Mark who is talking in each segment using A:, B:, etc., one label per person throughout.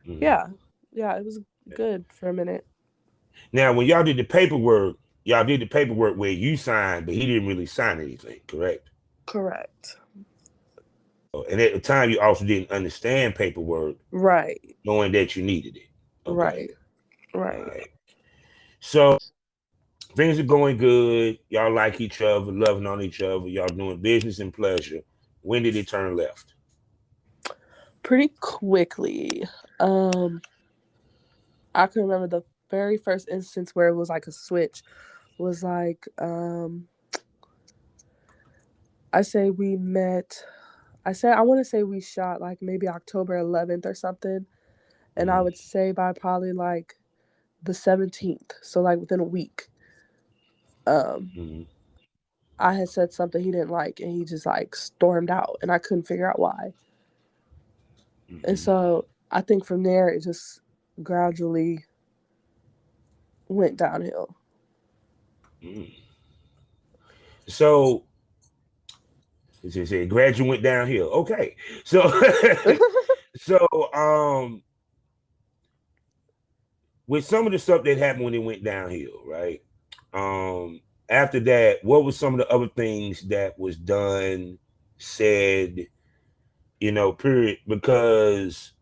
A: Mm-hmm.
B: Yeah. Yeah, it was good for a minute.
A: Now, when y'all did the paperwork where you signed, but he didn't really sign anything, correct?
B: Correct.
A: And at the time, you also didn't understand paperwork,
B: Right.
A: knowing that you needed it. Okay.
B: Right.
A: All
B: Right.
A: right. So things are going good. Y'all like each other, loving on each other. Y'all doing business and pleasure. When did it turn left?
B: Pretty quickly. Um, I can remember the very first instance where it was like a switch was like I say we met I want to say we shot like maybe October 11th or something, and I
A: Mm-hmm.
B: would say by probably like the 17th, so like within a week. Um
A: Mm-hmm.
B: I had said something he didn't like and he just like stormed out and I couldn't figure out why. And
A: Mm-hmm.
B: so I think from there it just gradually went downhill.
A: Mm. So he said, glad you went downhill. Okay. So so with some of the stuff that happened when it went downhill, right? Um, After that, what was some of the other things that was done, said, period? Because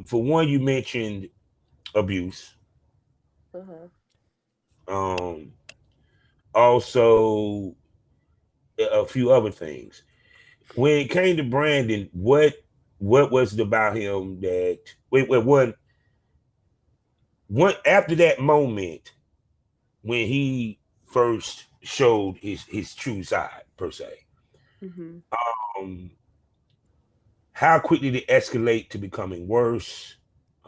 A: for one, you mentioned abuse.
B: Uh-huh.
A: Um, Also a few other things. When it came to Brandon, what was it about him that what after that moment when he first showed his true side per se?
B: Mhm.
A: Um, how quickly did it escalate to becoming worse?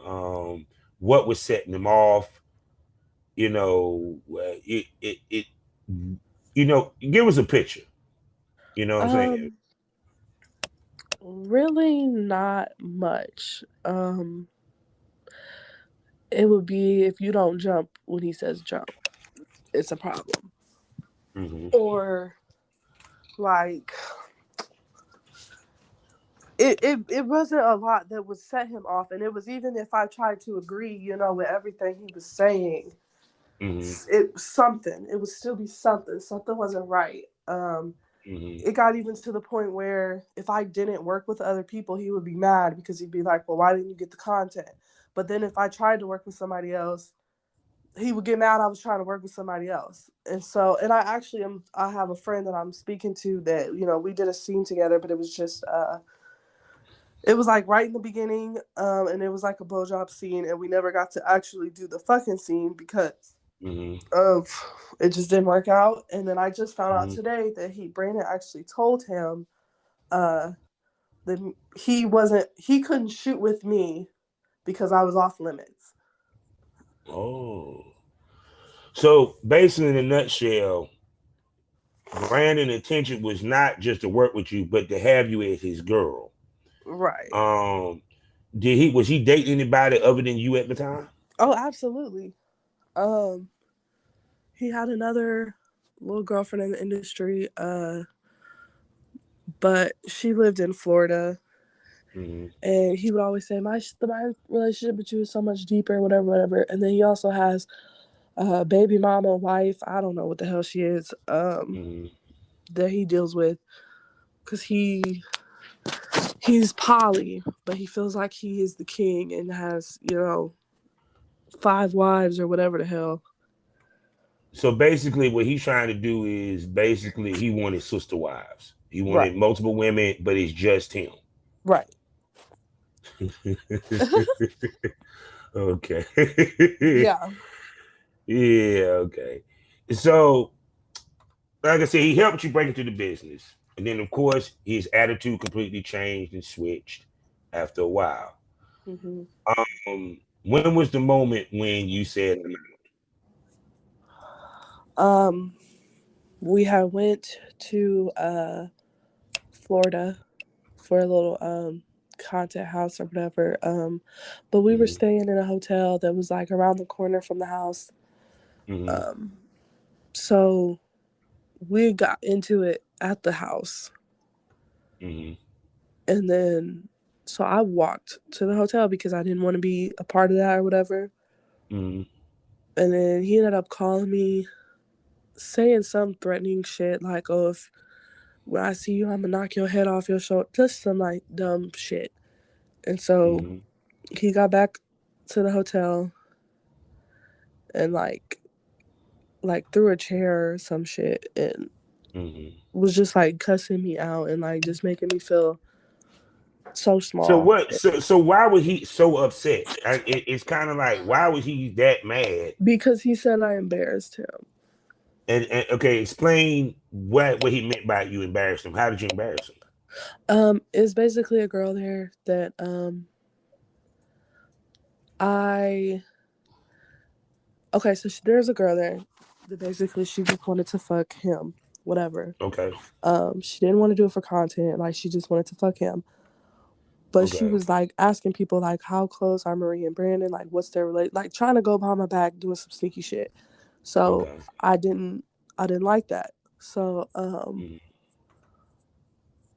A: Um, what was setting him off? It give us a picture. You know what I'm saying?
B: Um Really not much. It would be if you don't jump when he says jump, it's a problem.
A: Hmm.
B: Or like it wasn't a lot that would set him off, and it was even if I tried to agree, with everything he was saying,
A: Hmm.
B: it would still be something wasn't right.
A: Hmm.
B: It got even to the point where if I didn't work with other people, he would be mad because he'd be like, well, why didn't you get the content? But then if I tried to work with somebody else, he would get mad I was trying to work with somebody else. And so, and I have a friend that I'm speaking to that, we did a scene together, but it was like right in the beginning, and it was like a blowjob scene, and we never got to actually do the fucking scene because
A: Hmm.
B: of it just didn't work out. And then I just found out
A: Hmm.
B: today that Brandon actually told him uh, that he couldn't shoot with me because I was off limits.
A: Oh. So basically, in a nutshell, Brandon's intention was not just to work with you, but to have you as his girl.
B: Right.
A: Um, was he dating anybody other than you at the time?
B: Oh, absolutely. Um, he had another little girlfriend in the industry, but she lived in Florida.
A: Hmm.
B: And he would always say, my relationship with you is so much deeper, whatever, whatever. And then he also has a baby mama, wife, I don't know what the hell she is,
A: Hmm.
B: that he deals with. Because he's poly, but he feels like he is the king and has, five wives or whatever the hell.
A: So basically, what he's trying to do is basically he wanted sister wives. He wanted
B: Right.
A: multiple women, but it's just him.
B: Right.
A: Okay.
B: Yeah.
A: Yeah. Okay. So, like I said, he helped you break into the business, and then of course his attitude completely changed and switched after a while.
B: Hmm.
A: When was the moment when you said,
B: Um, we had went to Florida for a little content house or whatever. But we were
A: mm-hmm,
B: staying in a hotel that was like around the corner from the house.
A: mm-hmm,
B: Um, so we got into it at the house,
A: mm-hmm,
B: and then So I walked to the hotel because I didn't want to be a part of that or whatever.
A: Mm-hmm.
B: And then he ended up calling me, saying some threatening shit like, "Oh, if when I see you, I'm gonna knock your head off your shoulder," just some like dumb shit. And so
A: Mm-hmm.
B: he got back to the hotel and like threw a chair or some shit and
A: Mm-hmm.
B: was just like cussing me out and like just making me feel so
A: So
B: small
A: what? So why was he so upset? It's kind of like why was he that mad?
B: because he said I embarrassed him.
A: And okay, explain what he meant by you embarrassed him. How did you embarrass him?
B: It's basically a girl there that I okay, so there's a girl there that basically she just wanted to fuck him, whatever.
A: Okay.
B: She didn't want to do it for content, like she just wanted to fuck him. But she
A: Okay.
B: was like asking people like how close are Marie and Brandon, like what's their relate, like trying to go behind my back doing some sneaky shit. So
A: Okay.
B: I didn't I didn't like that. So
A: Mm-hmm.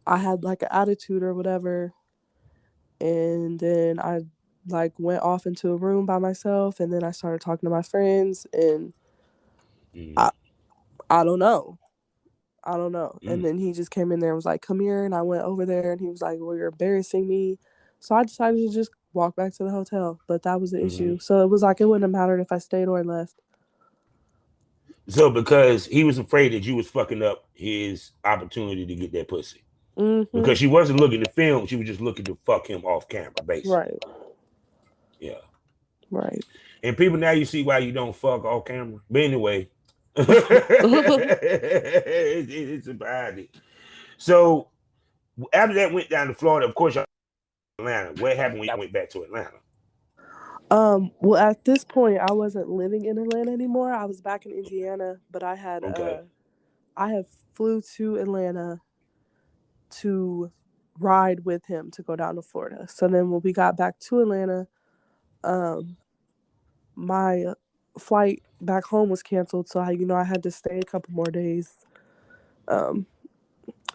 B: I had like an attitude or whatever, and then I like went off into a room by myself, and then I started talking to my friends, and
A: Mm-hmm.
B: I I don't know. I don't know. And then he just came in there and was like, "Come here." And I went over there and he was like, "Well, you're embarrassing me." So I decided to just walk back to the hotel. But that was the
A: Mm-hmm.
B: issue. So it was like it wouldn't have mattered if I stayed or left.
A: So because he was afraid that you was fucking up his opportunity to get that pussy.
B: Mm-hmm.
A: Because she wasn't looking to film, she was just looking to fuck him off camera, basically.
B: Right.
A: Yeah.
B: Right.
A: And people now you see why you don't fuck off camera. But anyway, it's about it. So after that went down to Florida, of course, y'all Atlanta. What happened when y'all went back to Atlanta?
B: Well, at this point, I wasn't living in Atlanta anymore. I was back in Indiana, but
A: Okay.
B: I had flew to Atlanta to ride with him to go down to Florida. So then when we got back to Atlanta, um, my flight back home was canceled, so I had to stay a couple more days um,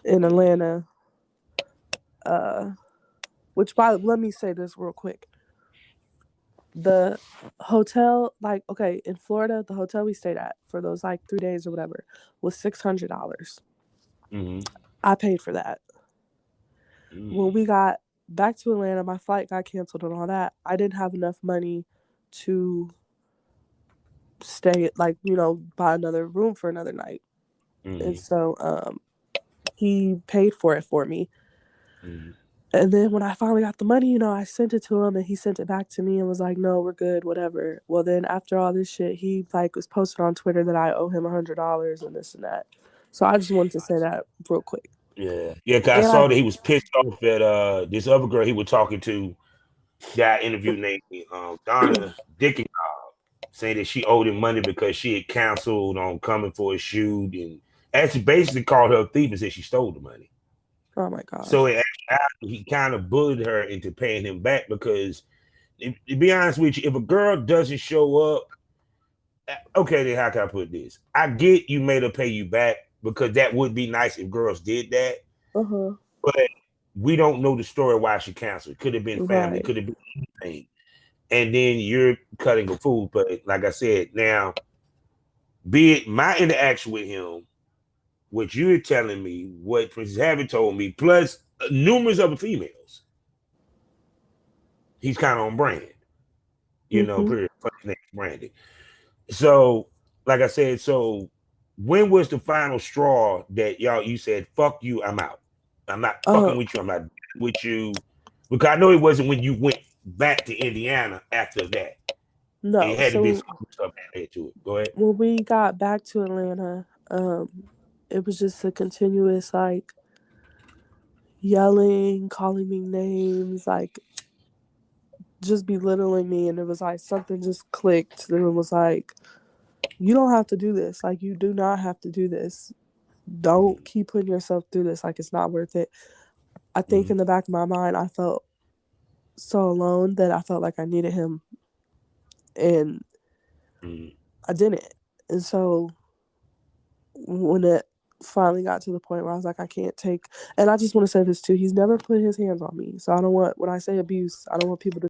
B: in Atlanta. Uh, which by let me say this real quick. The hotel, like okay, in Florida, the hotel we stayed at for those like 3 days or whatever was $600.
A: Mm-hmm.
B: I paid for that. When
A: Mm-hmm.
B: we got back to Atlanta, my flight got canceled and all that. I didn't have enough money to stay like buy another room for another night, and
A: Mm-hmm.
B: so he paid for it for me.
A: Mm-hmm.
B: And then when I finally got the money, I sent it to him and he sent it back to me and was like, "No, we're good, whatever." Well, then after all this shit, he like was posted on Twitter that I owe him $100 and this and that. So I just wanted to say that real quick.
A: Yeah. Yeah, cause I
B: And I,
A: saw that he was pissed off at this other girl he was talking to that I interviewed named Donna Dickens, saying that she owed him money because she had canceled on coming for a shoot and actually basically called her a thief and said she stole the money.
B: oh my
A: So
B: gosh.
A: in actuality, he kind of bullied her into paying him back because, to be honest with you, if a girl doesn't show up, okay, then how can I put this? I get you made her pay you back because that would be nice if girls did that,
B: Uh huh.
A: but we don't know the story why she canceled. It could have been family, it
B: Right.
A: could have been anything. And then you're cutting a fool. But like I said, now, be it my interaction with him, what you're telling me, what Princess Having told me, plus numerous other females, he's kind of on brand.
B: Mhm.
A: Period. First name Brandon. So, like I said, so when was the final straw that you said, fuck you, I'm out. I'm not
B: Uh
A: fucking with you, I'm not with you. Because I know it wasn't when you went back to Indiana after that. It
B: no.
A: had to be some
B: So
A: stuff added to it. Go ahead.
B: when we got back to Atlanta, it was just a continuous like yelling, calling me names, like just belittling me, and it was like something just clicked. And it was like, you don't have to do this. Like you do not have to do this. Don't
A: Mm-hmm.
B: keep putting yourself through this. Like it's not worth it. I think
A: Mm-hmm.
B: in the back of my mind, I felt so alone that I felt like I needed him, and
A: Mm-hmm.
B: I didn't. And so when it finally got to the point where I was like, I can't take. And I just want to say this too. He's never put his hands on me, so I don't want when I say abuse, I don't want people to